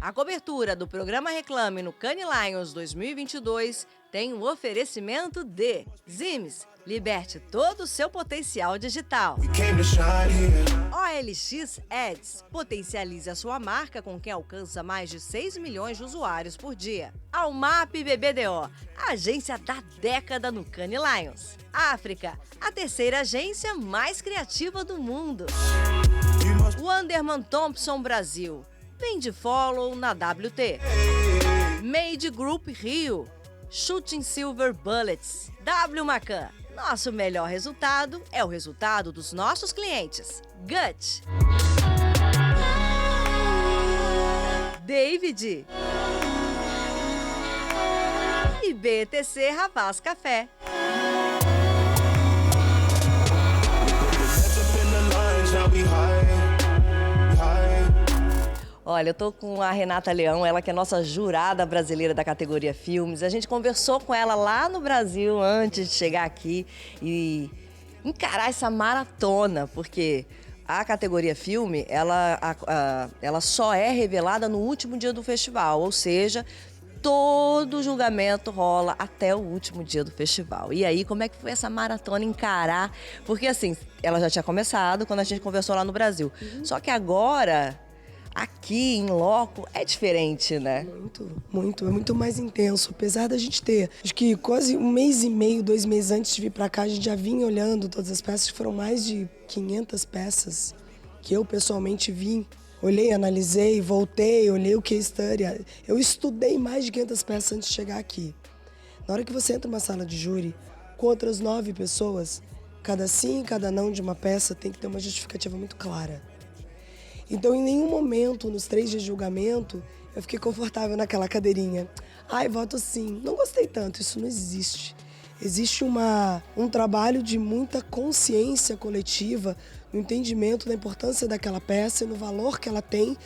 A cobertura do programa Reclame no Cannes Lions 2022 tem o oferecimento de Zimes, liberte todo o seu potencial digital. OLX Ads, potencialize a sua marca com quem alcança mais de 6 milhões de usuários por dia. Almap BBDO, a agência da década no Cannes Lions. África, a terceira agência mais criativa do mundo. Wanderman Thompson Brasil, vem de follow na WT. Made Group Rio, Shooting Silver Bullets. W Macan, nosso melhor resultado é o resultado dos nossos clientes. Gut. David. E BTC Havas Café. Olha, eu tô com a Renata Leão, ela que é nossa jurada brasileira da categoria Filmes. A gente conversou com ela lá no Brasil antes de chegar aqui e encarar essa maratona, porque a categoria Filme, ela só é revelada no último dia do festival, ou seja, todo o julgamento rola até o último dia do festival. E aí, como é que foi essa maratona encarar? Porque assim, ela já tinha começado quando a gente conversou lá no Brasil. Só que agora, aqui em loco, é diferente, né? É muito mais intenso. Apesar da gente ter, acho que quase um mês e meio, 2 meses antes de vir pra cá, a gente já vinha olhando todas as peças, foram mais de 500 peças que eu pessoalmente vi. Olhei, analisei, voltei, olhei o case study. Eu estudei mais de 500 peças antes de chegar aqui. Na hora que você entra numa sala de júri, com outras 9 pessoas, cada sim e cada não de uma peça tem que ter uma justificativa muito clara. Então, em nenhum momento, nos 3 dias de julgamento, eu fiquei confortável naquela cadeirinha. Ai, voto sim. Não gostei tanto, isso não existe. Existe um trabalho de muita consciência coletiva, no entendimento da importância daquela peça e no valor que ela tem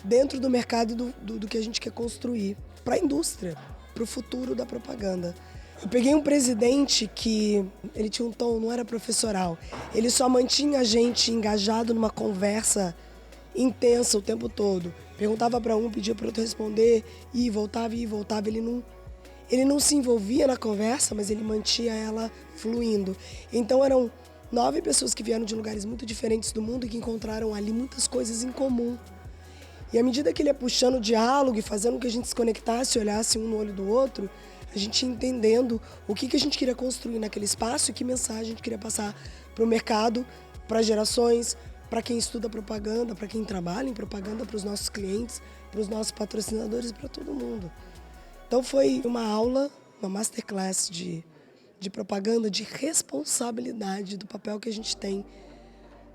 dentro do mercado e do que a gente quer construir para a indústria, para o futuro da propaganda. Eu peguei um presidente que ele tinha um tom, não era professoral. Ele só mantinha a gente engajado numa conversa intensa o tempo todo. Perguntava para um, pedia para outro responder e voltava. Ele não se envolvia na conversa, mas ele mantinha ela fluindo. Então eram 9 pessoas que vieram de lugares muito diferentes do mundo e que encontraram ali muitas coisas em comum. E à medida que ele ia puxando o diálogo e fazendo com que a gente se conectasse, olhasse um no olho do outro, a gente ia entendendo o que a gente queria construir naquele espaço e que mensagem a gente queria passar para o mercado, para as gerações, para quem estuda propaganda, para quem trabalha em propaganda, para os nossos clientes, para os nossos patrocinadores e para todo mundo. Então foi uma aula, uma masterclass de propaganda, de responsabilidade do papel que a gente tem,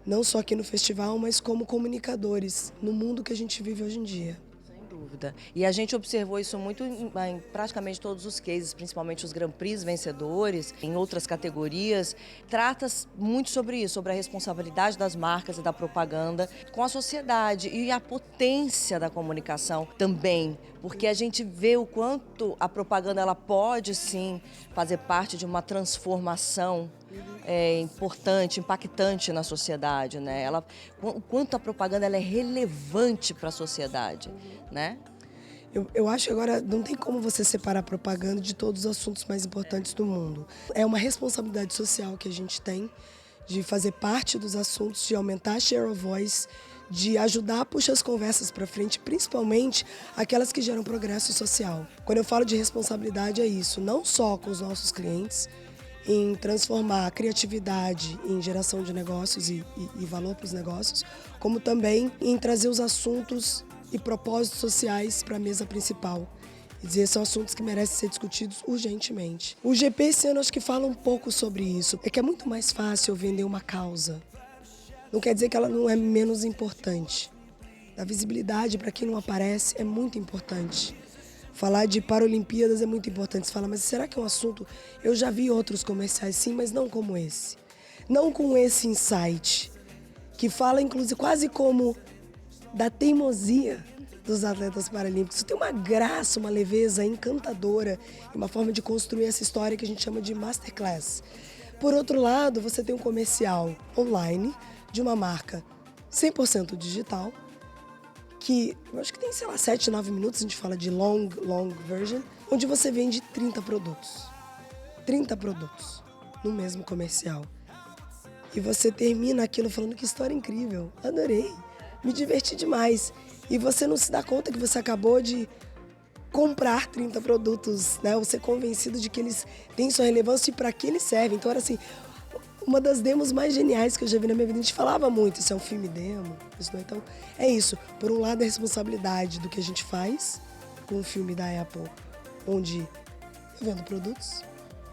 não só aqui no festival, mas como comunicadores no mundo que a gente vive hoje em dia. Dúvida. E a gente observou isso muito em praticamente todos os cases, principalmente os Grand Prix vencedores, em outras categorias, trata muito sobre isso, sobre a responsabilidade das marcas e da propaganda com a sociedade e a potência da comunicação também, porque a gente vê o quanto a propaganda ela pode sim fazer parte de uma transformação importante, impactante na sociedade, né? O quanto a propaganda ela é relevante para a sociedade, né? Eu acho que agora não tem como você separar a propaganda de todos os assuntos mais importantes do mundo. É uma responsabilidade social que a gente tem de fazer parte dos assuntos, de aumentar a share of voice, de ajudar a puxar as conversas para frente, principalmente aquelas que geram progresso social. Quando eu falo de responsabilidade é isso, não só com os nossos clientes, em transformar a criatividade em geração de negócios e valor para os negócios, como também em trazer os assuntos e propósitos sociais para a mesa principal. E dizer, são assuntos que merecem ser discutidos urgentemente. O GP esse ano acho que fala um pouco sobre isso. É que é muito mais fácil vender uma causa. Não quer dizer que ela não é menos importante. A visibilidade para quem não aparece é muito importante. Falar de Paralimpíadas é muito importante. Você fala, mas será que é um assunto... Eu já vi outros comerciais sim, mas não como esse. Não com esse insight, que fala inclusive quase como da teimosia dos atletas paralímpicos. Isso tem uma graça, uma leveza encantadora e uma forma de construir essa história que a gente chama de masterclass. Por outro lado, você tem um comercial online de uma marca 100% digital, que eu acho que tem, sei lá, 7, 9 minutos, a gente fala de long version, onde você vende 30 produtos. 30 produtos no mesmo comercial. E você termina aquilo falando que história incrível, adorei, me diverti demais. E você não se dá conta que você acabou de comprar 30 produtos, né? Você é convencido de que eles têm sua relevância e para que eles servem. Então era assim, uma das demos mais geniais que eu já vi na minha vida. A gente falava muito, isso é um filme demo, isso não é? Então é isso. Por um lado, a responsabilidade do que a gente faz com o filme da Apple, onde eu vendo produtos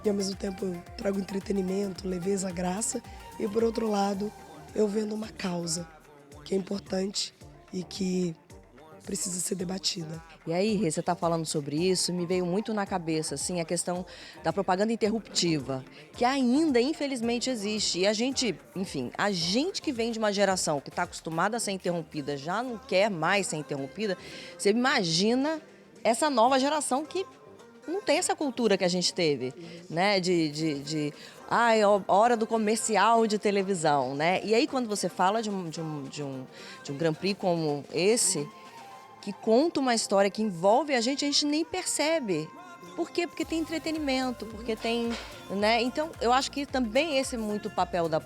e ao mesmo tempo eu trago entretenimento, leveza, graça. E por outro lado, eu vendo uma causa que é importante e que precisa ser debatida. E aí, Rê, você está falando sobre isso, me veio muito na cabeça, assim, a questão da propaganda interruptiva, que ainda, infelizmente, existe. E a gente, enfim, a gente que vem de uma geração que está acostumada a ser interrompida, já não quer mais ser interrompida, você imagina essa nova geração que não tem essa cultura que a gente teve, né, hora do comercial de televisão, né? E aí, quando você fala de um Grand Prix como esse, que conta uma história que envolve a gente nem percebe. Por quê? Porque tem entretenimento, porque tem, né? Então, eu acho que também esse é muito o papel da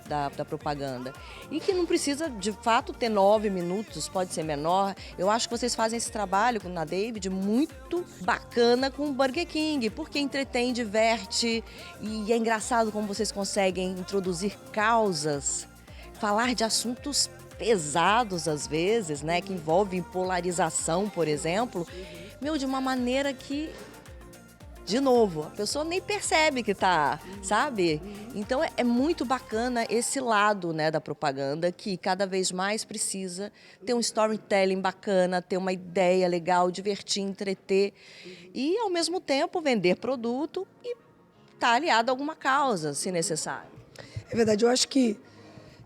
propaganda. E que não precisa, de fato, ter 9 minutos, pode ser menor. Eu acho que vocês fazem esse trabalho na David muito bacana com o Burger King, porque entretém, diverte, e é engraçado como vocês conseguem introduzir causas, falar de assuntos pesados às vezes, né, que envolvem polarização, por exemplo, de uma maneira que, de novo, a pessoa nem percebe que tá, sabe? Então é muito bacana esse lado, né, da propaganda, que cada vez mais precisa ter um storytelling bacana, ter uma ideia legal, divertir, entreter e, ao mesmo tempo, vender produto e estar aliado a alguma causa, se necessário. É verdade, eu acho que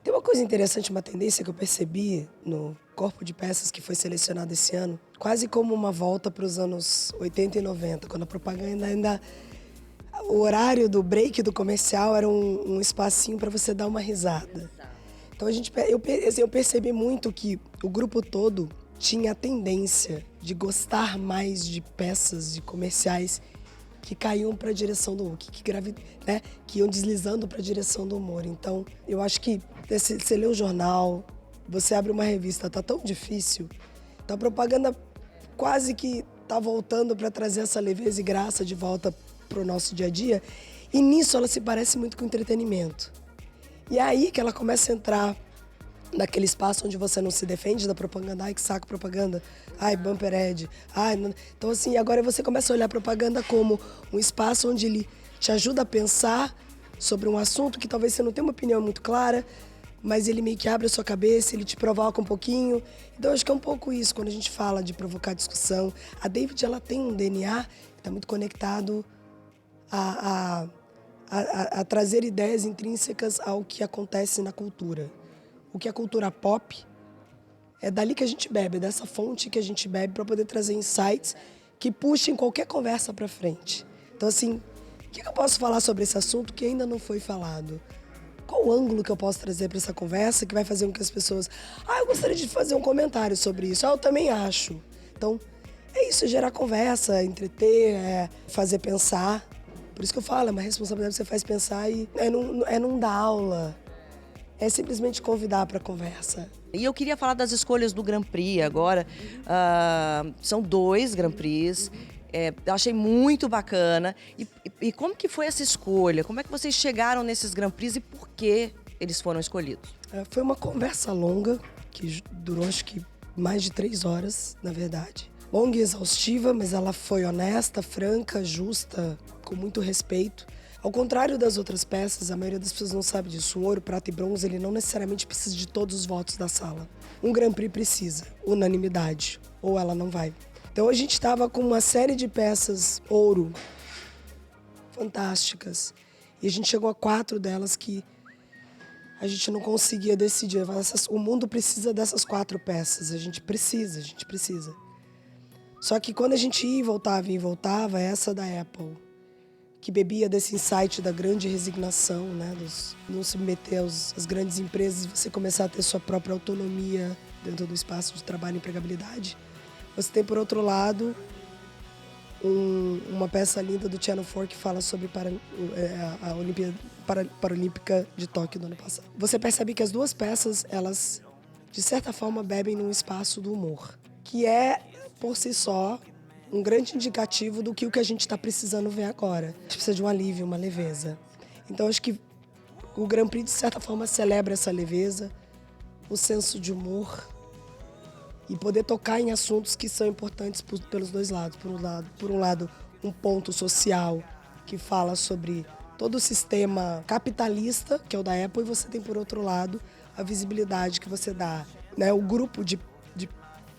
tem uma coisa interessante, uma tendência que eu percebi no corpo de peças que foi selecionado esse ano, quase como uma volta para os anos 80 e 90, quando a propaganda ainda... O horário do break do comercial era um espacinho para você dar uma risada. Então eu percebi muito que o grupo todo tinha a tendência de gostar mais de peças, de comerciais que caíam para a direção do humor, que iam deslizando para a direção do humor. Então, eu acho que você lê o jornal, você abre uma revista, tá tão difícil. Então, a propaganda quase que tá voltando para trazer essa leveza e graça de volta pro nosso dia a dia. E nisso ela se parece muito com entretenimento. E é aí que ela começa a entrar naquele espaço onde você não se defende da propaganda. Ai, que saco propaganda. Ai, bumper ad. Ai, não... Então, assim, agora você começa a olhar a propaganda como um espaço onde ele te ajuda a pensar sobre um assunto que talvez você não tenha uma opinião muito clara, mas ele meio que abre a sua cabeça, ele te provoca um pouquinho. Então, acho que é um pouco isso, quando a gente fala de provocar discussão. A David, ela tem um DNA que está muito conectado a trazer ideias intrínsecas ao que acontece na cultura. O que é cultura pop, é dali que a gente bebe, é dessa fonte que a gente bebe para poder trazer insights que puxem qualquer conversa para frente. Então, assim, o que eu posso falar sobre esse assunto que ainda não foi falado? Qual o ângulo que eu posso trazer para essa conversa que vai fazer com que as pessoas... eu gostaria de fazer um comentário sobre isso. Eu também acho. Então, é isso, gerar conversa, entreter, fazer pensar. Por isso que eu falo, é uma responsabilidade que você faz pensar e não dar aula. É simplesmente convidar para conversa. E eu queria falar das escolhas do Grand Prix agora. São 2 Grand Prix. Eu achei muito bacana. E como que foi essa escolha? Como é que vocês chegaram nesses Grand Prix e por que eles foram escolhidos? Foi uma conversa longa, que durou acho que mais de 3 horas, na verdade. Longa e exaustiva, mas ela foi honesta, franca, justa, com muito respeito. Ao contrário das outras peças, a maioria das pessoas não sabe disso. O ouro, prata e bronze, ele não necessariamente precisa de todos os votos da sala. Um Grand Prix precisa, unanimidade, ou ela não vai. Então a gente estava com uma série de peças ouro, fantásticas. E a gente chegou a 4 delas que a gente não conseguia decidir. O mundo precisa dessas 4 peças, a gente precisa. Só que quando a gente ia e voltava, essa da Apple, que bebia desse insight da grande resignação, né? Não se submeter às grandes empresas, você começar a ter sua própria autonomia dentro do espaço de trabalho e empregabilidade. Você tem, por outro lado, uma peça linda do Channel 4 que fala sobre a Olimpíada Paralímpica de Tóquio do ano passado. Você percebe que as duas peças, elas, de certa forma, bebem num espaço do humor, que é, por si só, um grande indicativo do que o que a gente está precisando ver agora. A gente precisa de um alívio, uma leveza. Então, acho que o Grand Prix, de certa forma, celebra essa leveza, o senso de humor e poder tocar em assuntos que são importantes pelos dois lados. Por um lado, um ponto social que fala sobre todo o sistema capitalista, que é o da Apple, e você tem, por outro lado, a visibilidade que você dá, né? O grupo de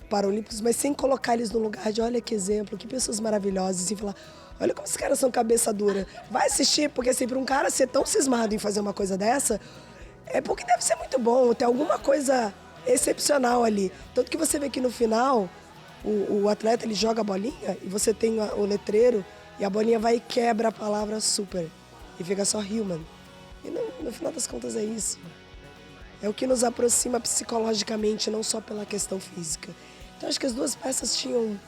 paralímpicos, mas sem colocar eles no lugar de olha que exemplo, que pessoas maravilhosas, e falar, olha como esses caras são cabeça dura. Vai assistir, porque assim, para um cara ser tão cismado em fazer uma coisa dessa, é porque deve ser muito bom, tem alguma coisa excepcional ali. Tanto que você vê que no final, o atleta ele joga a bolinha e você tem o letreiro e a bolinha vai e quebra a palavra super e fica só human. E no final das contas é isso. É o que nos aproxima psicologicamente, não só pela questão física. Então acho que as duas peças tinham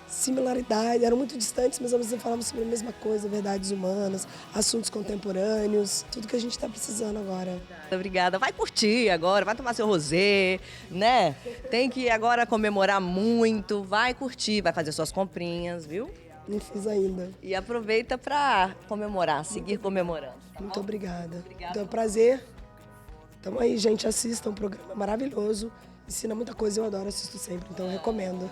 similaridade, eram muito distantes, mas ao mesmo tempo falavam sobre a mesma coisa, verdades humanas, assuntos contemporâneos, tudo que a gente está precisando agora. Obrigada. Vai curtir agora, vai tomar seu rosé, né? Tem que agora comemorar muito, vai curtir, vai fazer suas comprinhas, viu? Não fiz ainda. E aproveita para comemorar, seguir comemorando. Tá muito bom? Obrigada. Obrigada. Então é um prazer. Então aí, gente, assistam, um programa maravilhoso. Ensina muita coisa, eu adoro, assisto sempre, então eu recomendo.